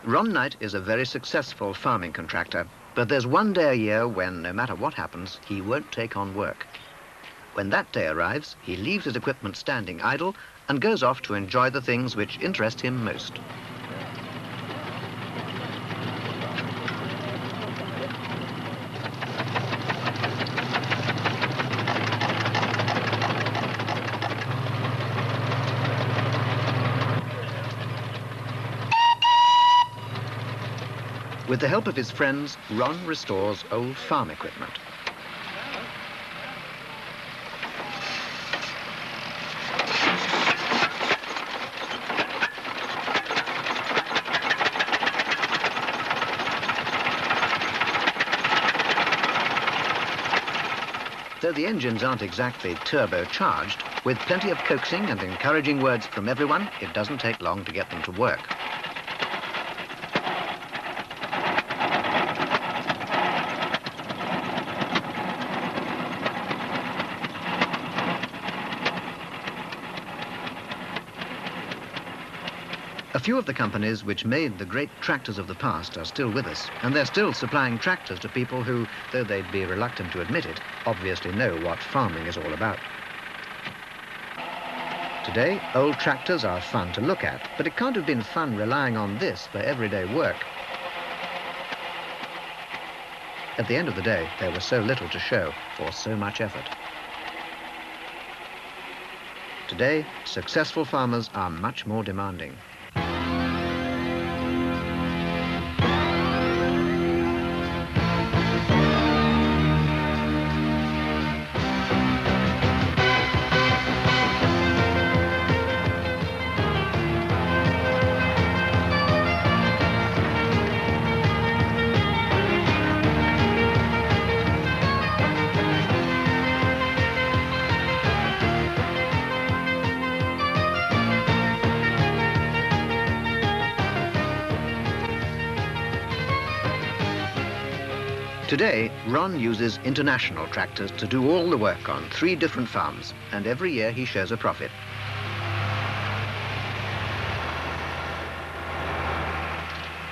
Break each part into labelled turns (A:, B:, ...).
A: Ron Knight is a very successful farming contractor, but there's one day a year when, no matter what happens, he won't take on work. When that day arrives, he leaves his equipment standing idle and goes off to enjoy the things which interest him most. With the help of his friends, Ron restores old farm equipment. Though the engines aren't exactly turbocharged, with plenty of coaxing and encouraging words from everyone, it doesn't take long to get them to work. A few of the companies which made the great tractors of the past are still with us, and they're still supplying tractors to people who, though they'd be reluctant to admit it, obviously know what farming is all about. Today, old tractors are fun to look at, but it can't have been fun relying on this for everyday work. At the end of the day, there was so little to show for so much effort. Today, successful farmers are much more demanding. Today, Ron uses international tractors to do all the work on 3 different farms, and every year he shows a profit.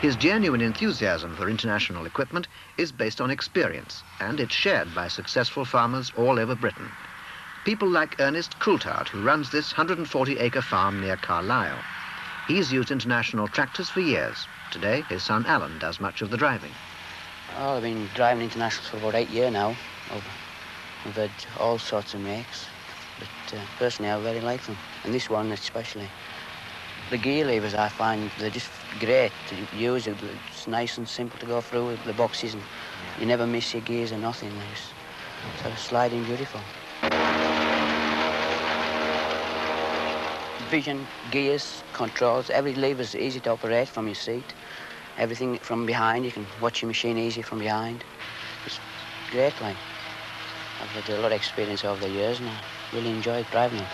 A: His genuine enthusiasm for international equipment is based on experience, and it's shared by successful farmers all over Britain. People like Ernest Coulthard, who runs this 140-acre farm near Carlisle. He's used international tractors for years. Today, his son Alan does much of the driving.
B: Oh, I've been driving internationals for about 8 years now. I've had all sorts of makes, but personally I very like them, and this one especially. The gear levers, I find they're just great to use. It's nice and simple to go through with the boxes, and you never miss your gears or nothing. They're just sort of sliding beautiful. Vision, gears, controls, every lever's easy to operate from your seat. Everything from behind, you can watch your machine easy from behind. It's great, like. I've had a lot of experience over the years and I really enjoy driving it.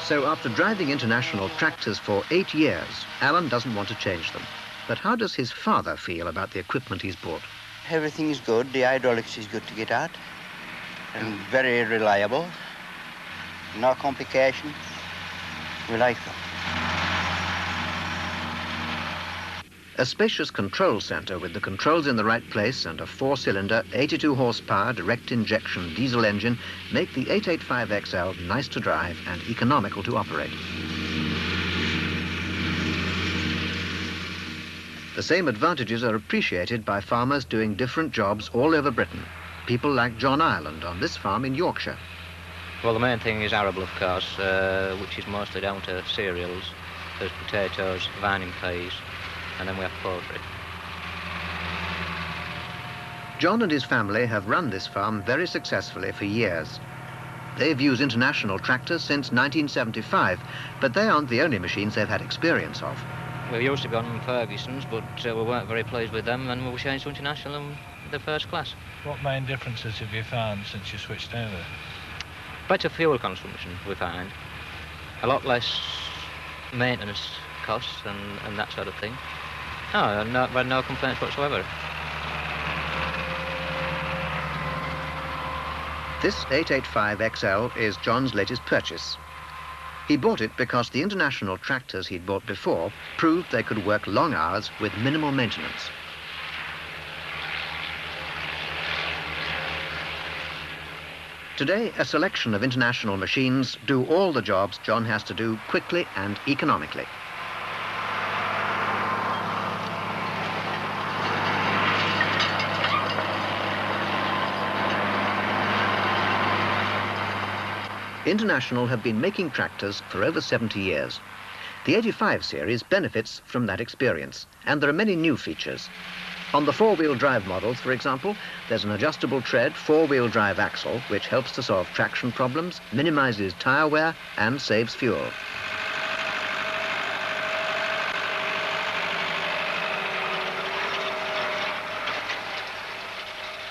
A: So after driving international tractors for 8 years, Alan doesn't want to change them. But how does his father feel about the equipment he's bought?
C: Everything is good. The hydraulics is good to get at and very reliable. No complications. We like them.
A: A spacious control centre with the controls in the right place and a 4-cylinder, 82 horsepower direct injection diesel engine make the 885XL nice to drive and economical to operate. The same advantages are appreciated by farmers doing different jobs all over Britain. People like John Ireland on this farm in Yorkshire.
D: Well, the main thing is arable, of course, which is mostly down to cereals. There's potatoes, vining peas, and then we have poultry.
A: John and his family have run this farm very successfully for years. They've used international tractors since 1975, but they aren't the only machines they've had experience of.
D: We used to be on Ferguson's, but we weren't very pleased with them, and we changed to international and the first class.
E: What main differences have you found since you switched over?
D: Better fuel consumption, we find. A lot less maintenance costs and that sort of thing. No complaints whatsoever.
A: This 885XL is John's latest purchase. He bought it because the International tractors he'd bought before proved they could work long hours with minimal maintenance. Today, a selection of International machines do all the jobs John has to do quickly and economically. International have been making tractors for over 70 years. The 85 series benefits from that experience, and there are many new features. On the four-wheel drive models, for example, there's an adjustable tread four-wheel drive axle which helps to solve traction problems, minimizes tire wear, and saves fuel.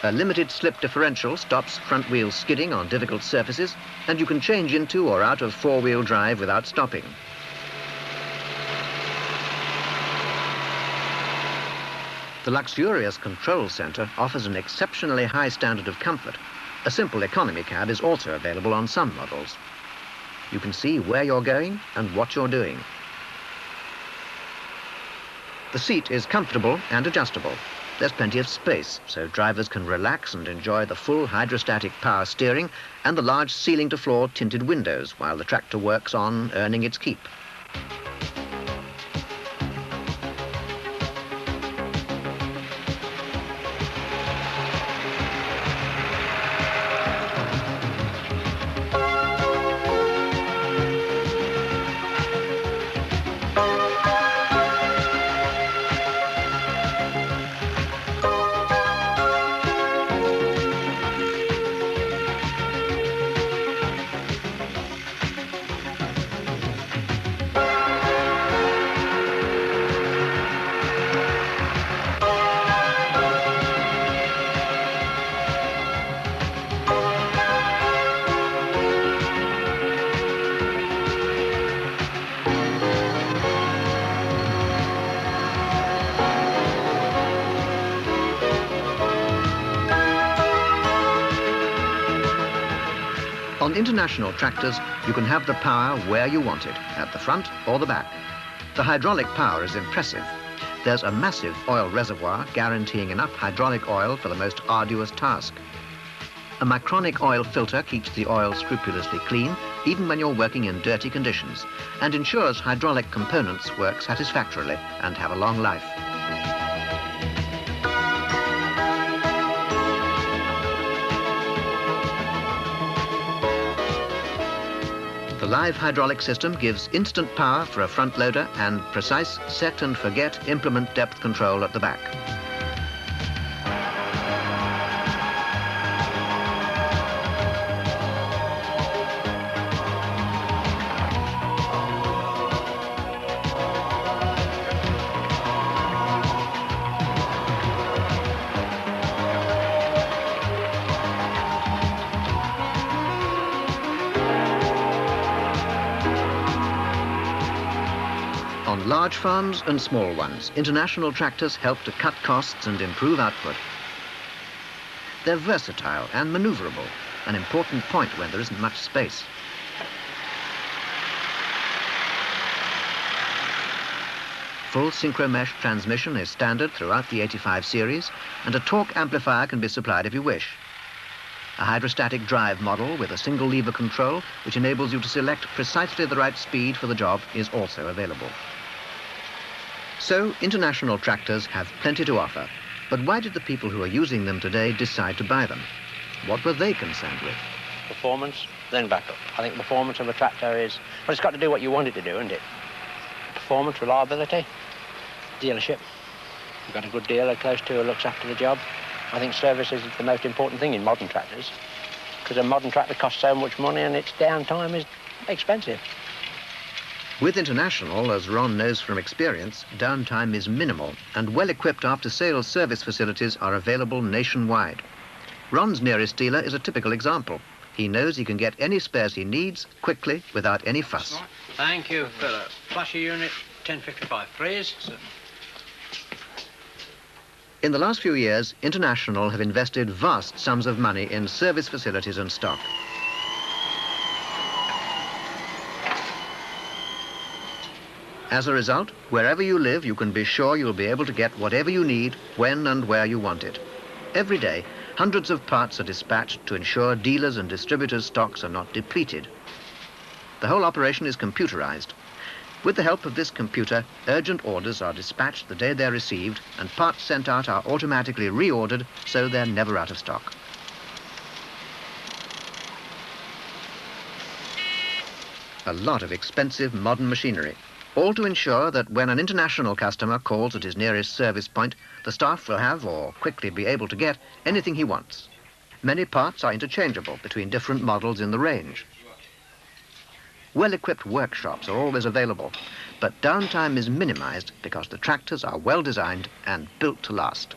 A: A limited slip differential stops front wheels skidding on difficult surfaces, and you can change into or out of four-wheel drive without stopping. The luxurious control centre offers an exceptionally high standard of comfort. A simple economy cab is also available on some models. You can see where you're going and what you're doing. The seat is comfortable and adjustable. There's plenty of space, so drivers can relax and enjoy the full hydrostatic power steering and the large ceiling-to-floor tinted windows while the tractor works on earning its keep. On International tractors, you can have the power where you want it, at the front or the back. The hydraulic power is impressive. There's a massive oil reservoir guaranteeing enough hydraulic oil for the most arduous task. A micronic oil filter keeps the oil scrupulously clean, even when you're working in dirty conditions, and ensures hydraulic components work satisfactorily and have a long life. The live hydraulic system gives instant power for a front loader and precise set and forget implement depth control at the back. On large farms and small ones, International tractors help to cut costs and improve output. They're versatile and maneuverable, an important point when there isn't much space. Full synchro-mesh transmission is standard throughout the 85 series, and a torque amplifier can be supplied if you wish. A hydrostatic drive model with a single lever control, which enables you to select precisely the right speed for the job, is also available. So, International tractors have plenty to offer. But why did the people who are using them today decide to buy them? What were they concerned with?
F: Performance, then backup. I think performance of a tractor is, well, it's got to do what you want it to do, isn't it? Performance, reliability, dealership. You've got a good dealer close to who looks after the job. I think service is the most important thing in modern tractors, because a modern tractor costs so much money and its downtime is expensive.
A: With International, as Ron knows from experience, downtime is minimal, and well-equipped after-sales service facilities are available nationwide. Ron's nearest dealer is a typical example. He knows he can get any spares he needs quickly without any fuss.
F: Right. Thank you, Philip. Flasher unit 1055, please.
A: In the last few years, International have invested vast sums of money in service facilities and stock. As a result, wherever you live, you can be sure you'll be able to get whatever you need when and where you want it. Every day, hundreds of parts are dispatched to ensure dealers' and distributors' stocks are not depleted. The whole operation is computerized. With the help of this computer, urgent orders are dispatched the day they're received, and parts sent out are automatically reordered so they're never out of stock. A lot of expensive modern machinery, all to ensure that when an international customer calls at his nearest service point, the staff will have, or quickly be able to get, anything he wants. Many parts are interchangeable between different models in the range. Well-equipped workshops are always available, but downtime is minimized because the tractors are well designed and built to last.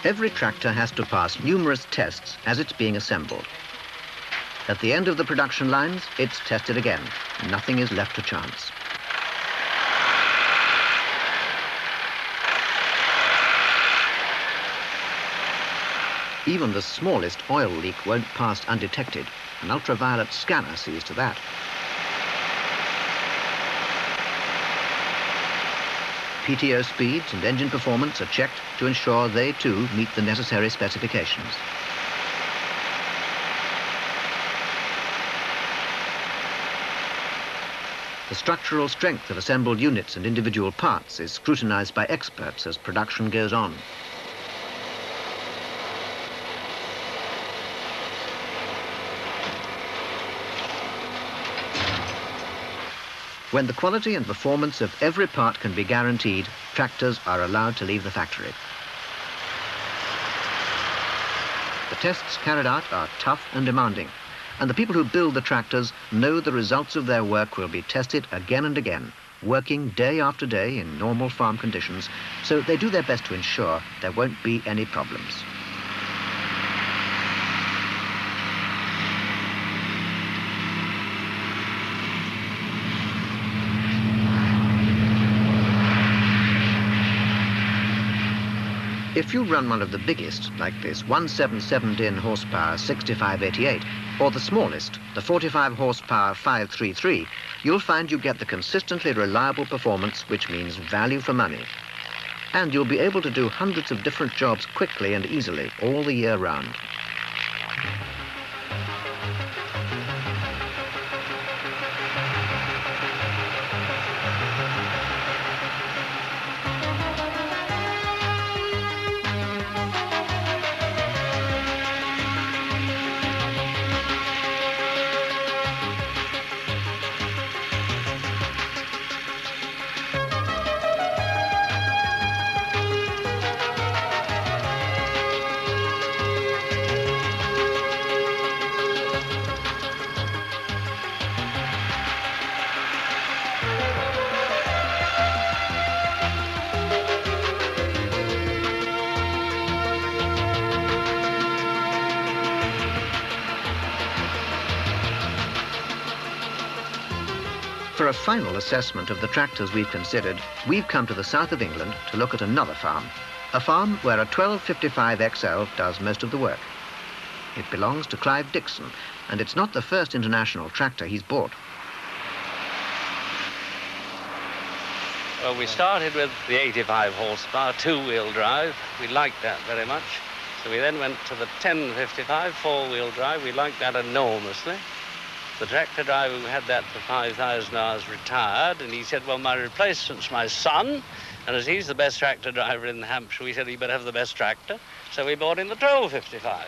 A: Every tractor has to pass numerous tests as it's being assembled. At the end of the production lines, it's tested again. Nothing is left to chance. Even the smallest oil leak won't pass undetected. An ultraviolet scanner sees to that. PTO speeds and engine performance are checked to ensure they too meet the necessary specifications. The structural strength of assembled units and individual parts is scrutinized by experts as production goes on. When the quality and performance of every part can be guaranteed, tractors are allowed to leave the factory. The tests carried out are tough and demanding, and the people who build the tractors know the results of their work will be tested again and again, working day after day in normal farm conditions, so they do their best to ensure there won't be any problems. If you run one of the biggest, like this 177 horsepower 6588, or the smallest, the 45 horsepower 533, you'll find you get the consistently reliable performance, which means value for money. And you'll be able to do hundreds of different jobs quickly and easily all the year round. For a final assessment of the tractors we've considered, we've come to the south of England to look at another farm. A farm where a 1255 XL does most of the work. It belongs to Clive Dixon, and it's not the first international tractor he's bought.
G: Well, we started with the 85 horsepower two-wheel drive. We liked that very much. So we then went to the 1055 four-wheel drive. We liked that enormously. The tractor driver who had that for 5,000 hours retired, and he said, well, my replacement's my son, and as he's the best tractor driver in Hampshire, we said he better have the best tractor. So we bought him the 1255.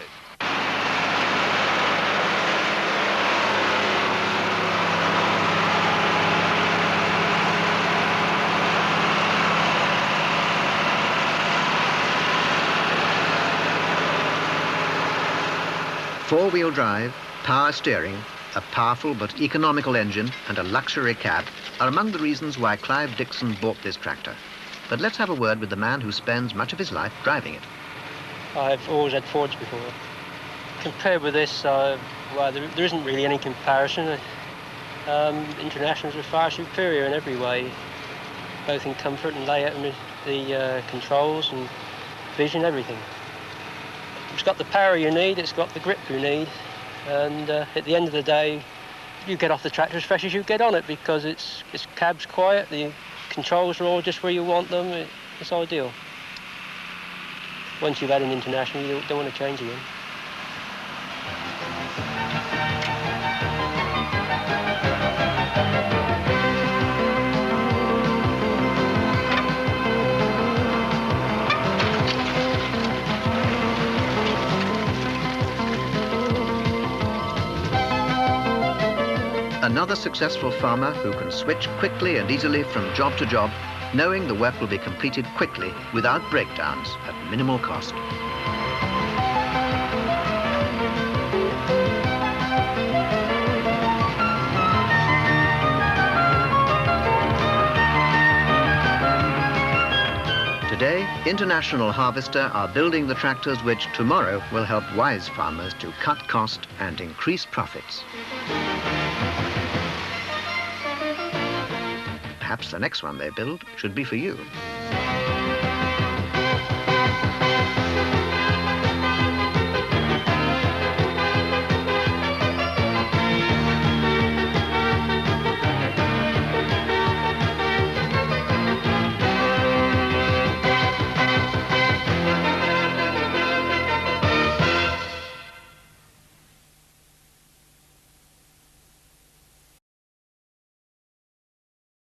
A: Four-wheel drive, power steering, a powerful but economical engine and a luxury cab are among the reasons why Clive Dixon bought this tractor. But let's have a word with the man who spends much of his life driving it.
H: I've always had Fords before. Compared with this, well, there isn't really any comparison. Internationals are far superior in every way, both in comfort and layout and the controls and vision, everything. It's got the power you need, it's got the grip you need, and at the end of the day, you get off the tractor as fresh as you get on it because its cab's quiet, the controls are all just where you want them, it's ideal. Once you've had an International, you don't want to change again.
A: Another successful farmer who can switch quickly and easily from job to job, knowing the work will be completed quickly without breakdowns at minimal cost. Today, International Harvester are building the tractors which tomorrow will help wise farmers to cut cost and increase profits. Perhaps the next one they build should be for you.